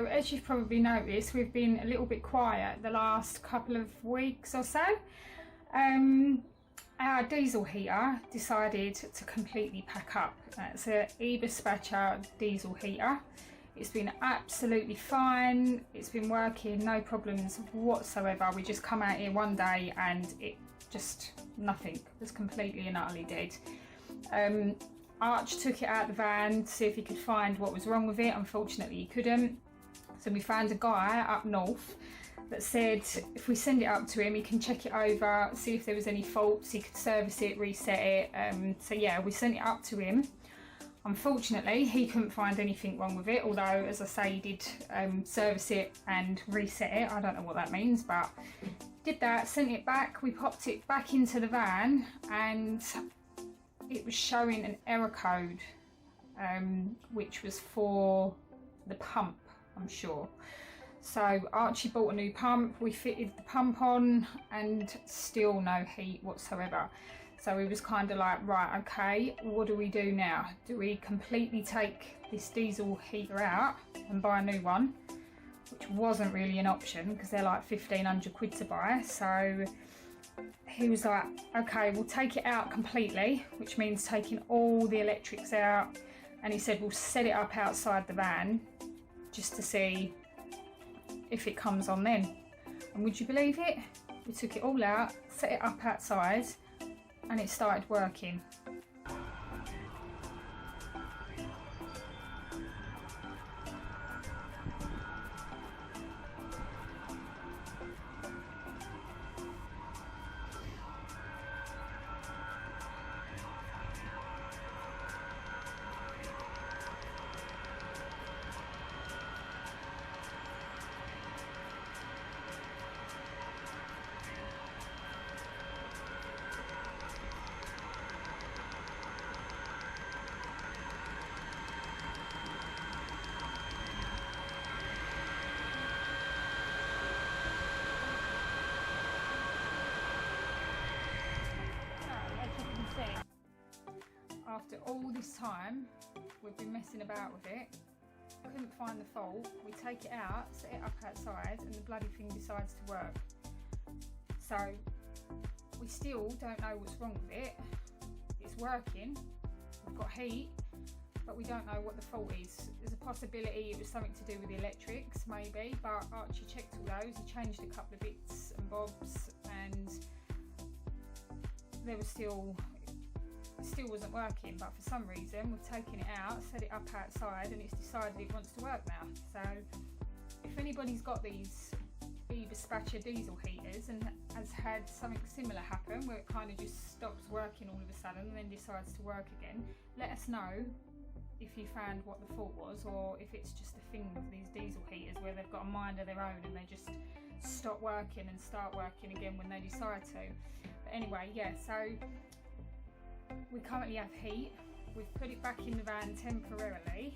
As you've probably noticed, we've been a little bit quiet the last couple of weeks or so. Our diesel heater decided to completely pack up. It's an Eberspacher diesel heater. It's been absolutely fine. It's been working, no problems whatsoever. We just come out here one day and it just, nothing. It was completely and utterly dead. Arch took it out of the van to see if he could find what was wrong with it. Unfortunately, he couldn't. So we found a guy up north that said if we send it up to him, he can check it over, see if there was any faults, he could service it, reset it. So yeah, we sent it up to him. Unfortunately, he couldn't find anything wrong with it, although, as I say, he did service it and reset it. I don't know what that means, but did that, sent it back. We popped it back into the van and it was showing an error code, which was for the pump, I'm sure. So Archie bought a new pump, we fitted the pump on and still no heat whatsoever. So we was kind of like, right, okay, what do we do now? Do we completely take this diesel heater out and buy a new one? Which wasn't really an option because they're like 1,500 quid to buy. So he was like, okay, we'll take it out completely, which means taking all the electrics out. And he said, we'll set it up outside the van just to see if it comes on then. And would you believe it? We took it all out, set it up outside, and it started working. After all this time, we've been messing about with it, couldn't find the fault, we take it out, set it up outside, and the bloody thing decides to work. So we still don't know what's wrong with it. It's working, we've got heat, but we don't know what the fault is. There's a possibility it was something to do with the electrics, maybe, but Archie checked all those, he changed a couple of bits and bobs, and there was still wasn't working. But for some reason we've taken it out, set it up outside, and it's decided it wants to work now. So if anybody's got these Eberspacher diesel heaters and has had something similar happen where it kind of just stops working all of a sudden and then decides to work again, let us know if you found what the fault was, or if it's just a thing with these diesel heaters where they've got a mind of their own and they just stop working and start working again when they decide to. But anyway, yeah, so we currently have heat. We've put it back in the van temporarily.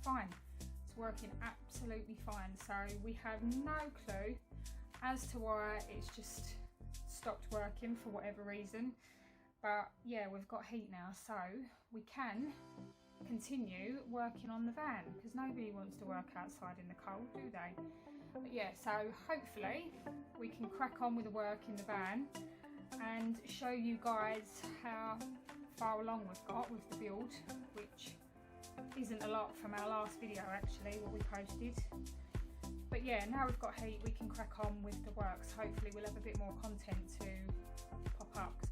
fine. It's working absolutely fine. So we have no clue as to why it's just stopped working for whatever reason. But yeah, we've got heat now, so we can continue working on the van, because nobody wants to work outside in the cold, do they? But yeah, so hopefully we can crack on with the work in the van and show you guys how far along we've got with the build, which isn't a lot from our last video actually, what we posted. But yeah, now we've got heat, we can crack on with the works. Hopefully we'll have a bit more content to pop up, because